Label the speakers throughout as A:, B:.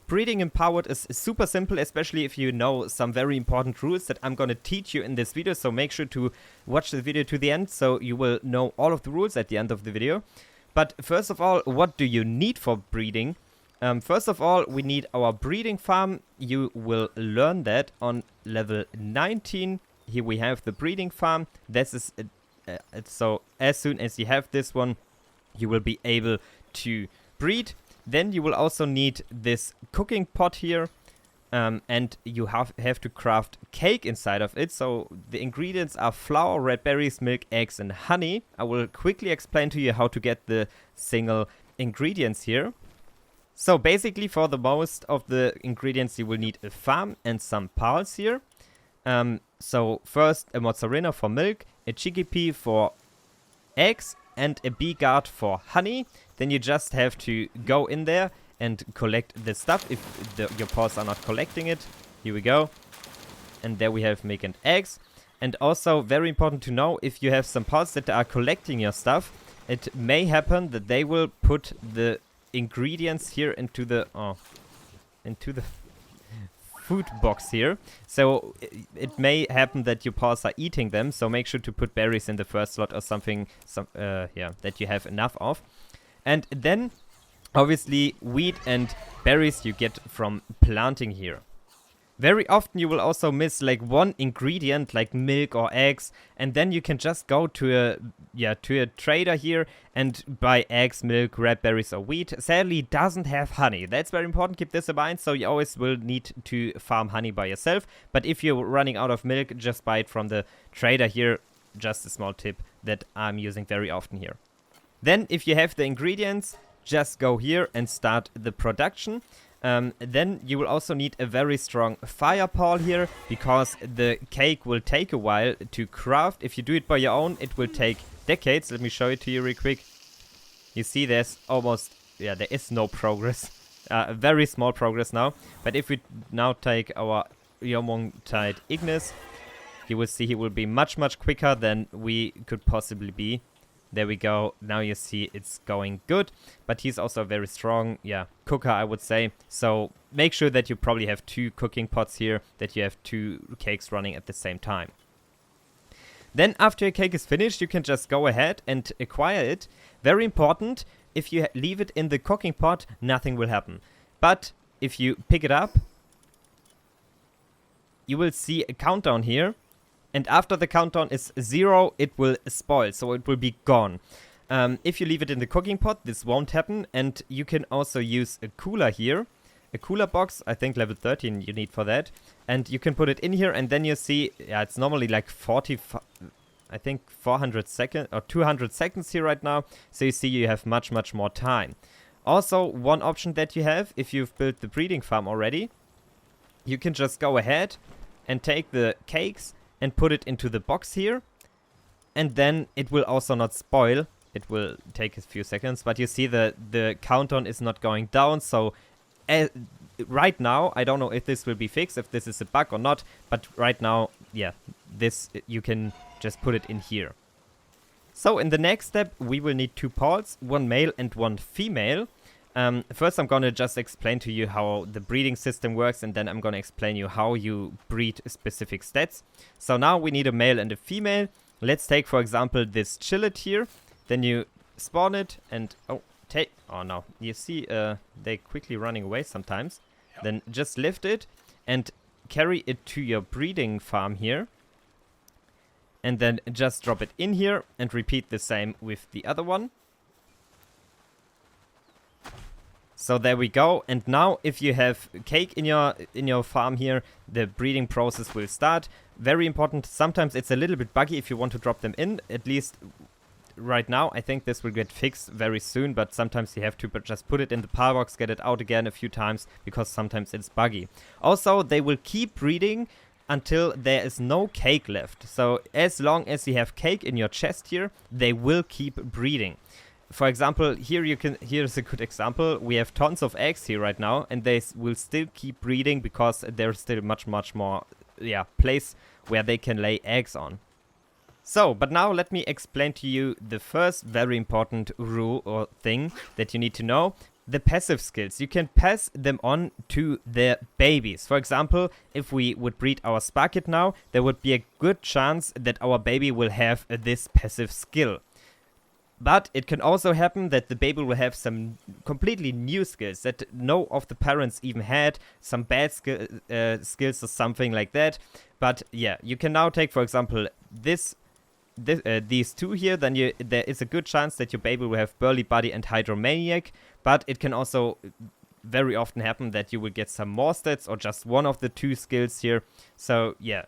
A: breeding in Palworld is super simple, especially if you know some very important rules that I'm going to teach you in this video. So make sure to watch the video to the end so you will know all of the rules at the end of the video. But first of all, what do you need for breeding? First of all, we need our breeding farm. You will learn that on level 19. Here we have the breeding farm. This is so as soon as you have this one, you will be able to breed. Then you will also need this cooking pot here, and you have to craft cake inside of it. So the ingredients are flour, red berries, milk, eggs, and honey. I will quickly explain to you how to get the single ingredients here. So basically, for the most of the ingredients, you will need a farm and some pals here. So first, a mozzarella for milk, a chickpea for eggs, and a bee guard for honey. Then you just have to go in there and collect the stuff if your paws are not collecting it. Here we go. And there we have milk and eggs. And also, very important to know, if you have some paws that are collecting your stuff, it may happen that they will put the ingredients here into the food box here. So it may happen that your paws are eating them, so make sure to put berries in the first slot or something that you have enough of. And then obviously wheat and berries you get from planting here. Very often you will also miss like one ingredient like milk or eggs, and then you can just go to a trader here and buy eggs, milk, red berries or wheat. Sadly doesn't have honey. That's very important, keep this in mind. So you always will need to farm honey by yourself, but if you're running out of milk, just buy it from the trader here. Just a small tip that I'm using very often here. Then if you have the ingredients, just go here and start the production. Then you will also need a very strong fire pole here, because the cake will take a while to craft. If you do it by your own, it will take decades. Let me show it to you real quick. You see there's almost, there is no progress. Very small progress now. But if we now take our Yomong-tide Ignis, you will see he will be much, much quicker than we could possibly be. There we go. Now you see it's going good. But he's also a very strong, cooker, I would say. So make sure that you probably have 2 cooking pots here, that you have 2 cakes running at the same time. Then after your cake is finished, you can just go ahead and acquire it. Very important, if you leave it in the cooking pot, nothing will happen. But if you pick it up, you will see a countdown here. And after the countdown is 0, it will spoil, so it will be gone. If you leave it in the cooking pot, this won't happen. And you can also use a cooler here. A cooler box, I think level 13 you need for that. And you can put it in here, and then you see, it's normally like 400 seconds or 200 seconds here right now. So you see you have much, much more time. Also, one option that you have, if you've built the breeding farm already, you can just go ahead and take the cakes and put it into the box here, and then it will also not spoil. It will take a few seconds, but you see the countdown is not going down. So right now, I don't know if this will be fixed, if this is a bug or not, but right now, this you can just put it in here. So in the next step, we will need 2 pals, 1 male and 1 female. First, I'm going to just explain to you how the breeding system works, and then I'm going to explain you how you breed specific stats. So now we need a male and a female. Let's take, for example, this chillet here. Then you spawn it and, no, you see they quickly running away sometimes. Yep. Then just lift it and carry it to your breeding farm here. And then just drop it in here and repeat the same with the other one. So there we go. And now if you have cake in your farm here, the breeding process will start. Very important. Sometimes it's a little bit buggy if you want to drop them in. At least right now, I think this will get fixed very soon. But sometimes you have to just put it in the pal box, get it out again a few times, because sometimes it's buggy. Also, they will keep breeding until there is no cake left. So as long as you have cake in your chest here, they will keep breeding. For example, here's a good example. We have tons of eggs here right now, and they will still keep breeding because there's still much more place where they can lay eggs on. So, but now let me explain to you the first very important rule or thing that you need to know. the passive skills. You can pass them on to their babies. For example, if we would breed our Sparkit now, there would be a good chance that our baby will have this passive skill. But it can also happen that the baby will have some completely new skills that no of the parents even had, some bad skills or something like that. But yeah, you can now take, for example, these two here, then there is a good chance that your baby will have Burly Buddy and Hydromaniac, but it can also very often happen that you will get some more stats or just one of the two skills here. So yeah,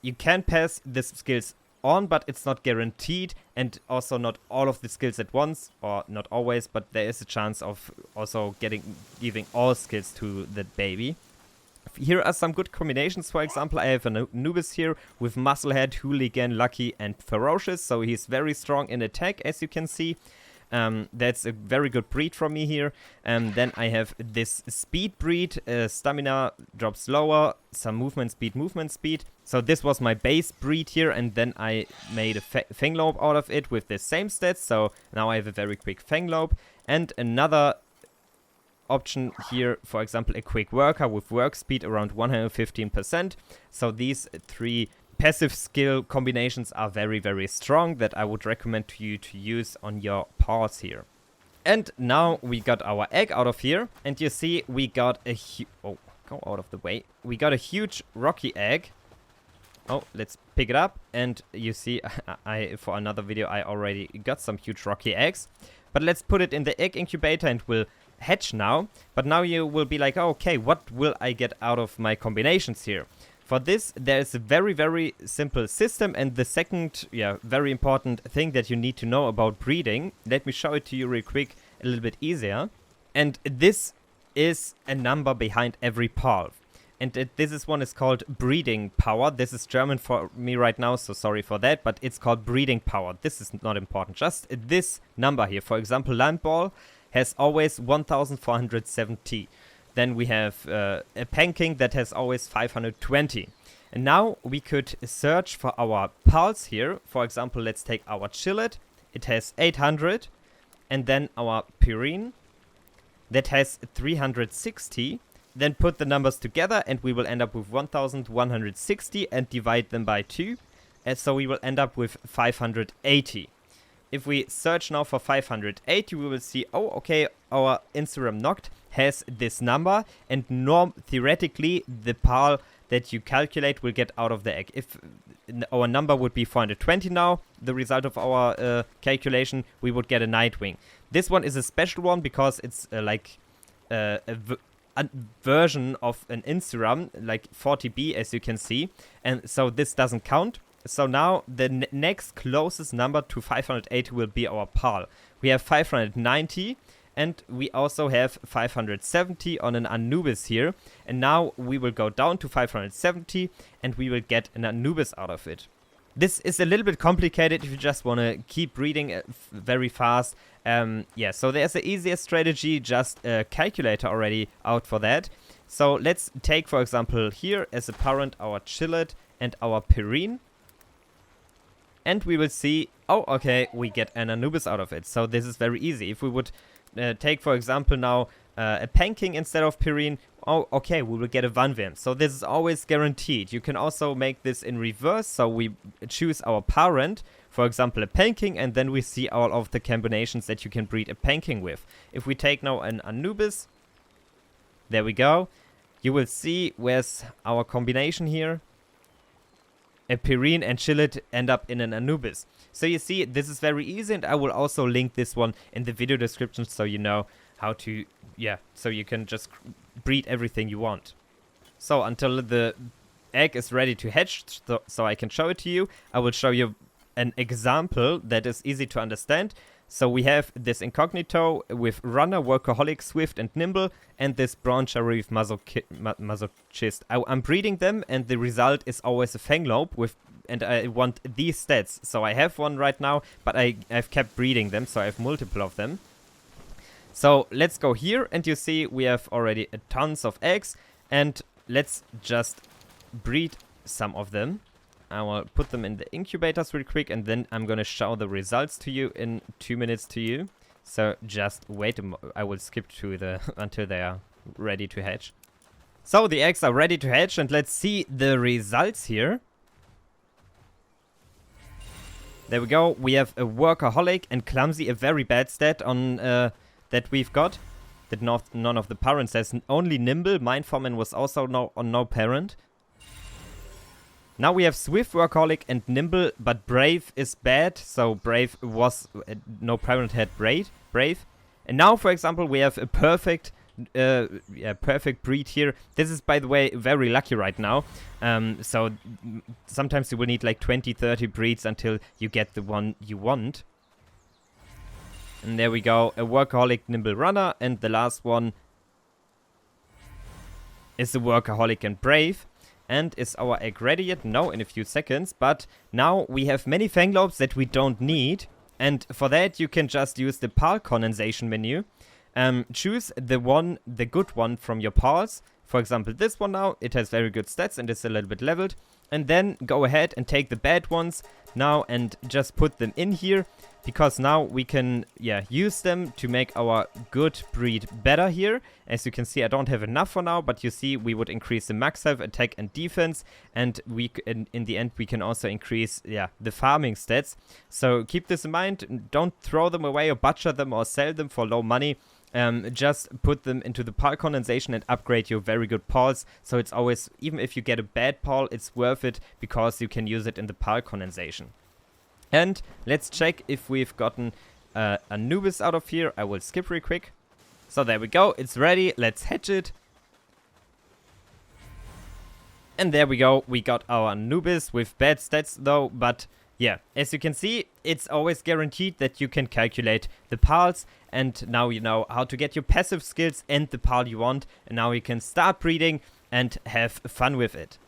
A: you can pass the skills on, but it's not guaranteed, and also not all of the skills at once, or not always, but there is a chance of also giving all skills to the baby. Here are some good combinations. For example, I have an Anubis here with Musclehead, Hooligan, Lucky, and Ferocious. So he's very strong in attack, as you can see. That's a very good breed from me here. Then I have this speed breed. Stamina drops lower, some movement speed. So this was my base breed here, and then I made a Fanglope out of it with the same stats. So now I have a very quick Fanglope. And another option here, for example, a quick worker with work speed around 115%. So these three passive skill combinations are very, very strong that I would recommend to you to use on your paws here. And now we got our egg out of here, and you see we got a go out of the way. We got a huge rocky egg. Oh, let's pick it up, and you see for another video I already got some huge rocky eggs. But let's put it in the egg incubator and we'll hatch now. But now you will be like, oh, okay, what will I get out of my combinations here? For this, there is a very, very simple system, and the second, very important thing that you need to know about breeding. Let me show it to you real quick, a little bit easier. And this is a number behind every pal. And this one is called breeding power. This is German for me right now, so sorry for that, but it's called breeding power. This is not important, just this number here. For example, Landball has always 1470. Then we have a Panking that has always 520. And now we could search for our pulse here. For example, let's take our Chillet. It has 800. And then our Purine that has 360. Then put the numbers together and we will end up with 1160 and divide them by 2. And so we will end up with 580. If we search now for 580, we will see, oh, okay, our Instagram Noct has this number, and theoretically, the PAL that you calculate will get out of the egg. If our number would be 420 now, the result of our calculation, we would get a Nightwing. This one is a special one because it's like a version of an Instagram, like 40B, as you can see, and so this doesn't count. So now the next closest number to 580 will be our PAL. We have 590, and we also have 570 on an Anubis here. And now we will go down to 570, and we will get an Anubis out of it. This is a little bit complicated if you just want to keep breeding very fast. So there's an easier strategy, just a calculator already out for that. So let's take, for example, here as a parent our Chillet and our Purine. And we will see, oh, okay, we get an Anubis out of it. So this is very easy. If we would take, for example, now a Panking instead of Purine, oh, okay, we will get a Vanvim. So this is always guaranteed. You can also make this in reverse. So we choose our parent, for example, a Panking, and then we see all of the combinations that you can breed a Panking with. If we take now an Anubis, there we go. You will see where's our combination here. A Purine and Chillet end up in an Anubis. So you see, this is very easy, and I will also link this one in the video description so you know how to, so you can just breed everything you want. So until the egg is ready to hatch, so I can show it to you, I will show you an example that is easy to understand. So we have this Incognito with Runner, Workaholic, Swift, and Nimble, and this Brown Sheriff Masochist. I'm breeding them, and the result is always a Fanglope and I want these stats. So I have one right now, but I've kept breeding them, so I have multiple of them. So let's go here, and you see we have already tons of eggs, and let's just breed some of them. I will put them in the incubators real quick, and then I'm going to show the results to you in 2 minutes to you. So just wait I will skip to the until they are ready to hatch. So the eggs are ready to hatch, and let's see the results here. There we go. We have a workaholic and clumsy, a very bad stat on that we've got. That none of the parents has. Only nimble. Mindform was also on no parent. Now we have swift, workaholic, and nimble, but brave is bad. So brave was no parent had brave. And now, for example, we have a perfect breed here. This is, by the way, very lucky right now. So sometimes you will need like 20-30 breeds until you get the one you want. And there we go, a workaholic nimble runner, and the last one is a workaholic and brave. And is our egg ready yet? No, in a few seconds. But now we have many fanglobes that we don't need, and for that you can just use the pal condensation menu. Choose the good one from your pals. For example, this one now, it has very good stats and it's a little bit leveled. And then go ahead and take the bad ones now and just put them in here. Because now we can, use them to make our good breed better here. As you can see, I don't have enough for now, but you see we would increase the max health, attack and defense. And we in the end, we can also increase, the farming stats. So keep this in mind. Don't throw them away or butcher them or sell them for low money. Just put them into the pal condensation and upgrade your very good pals. So it's always, even if you get a bad pal, it's worth it because you can use it in the pal condensation. And let's check if we've gotten Anubis out of here. I will skip real quick. So there we go. It's ready. Let's hatch it. And there we go. We got our Anubis with bad stats though, but yeah, as you can see, it's always guaranteed that you can calculate the pals, and now you know how to get your passive skills and the pal you want, and now you can start breeding and have fun with it.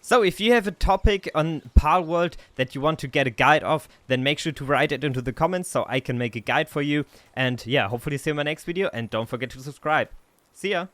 A: So if you have a topic on Palworld that you want to get a guide of, then make sure to write it into the comments so I can make a guide for you. And yeah, hopefully see you in my next video, and don't forget to subscribe. See ya!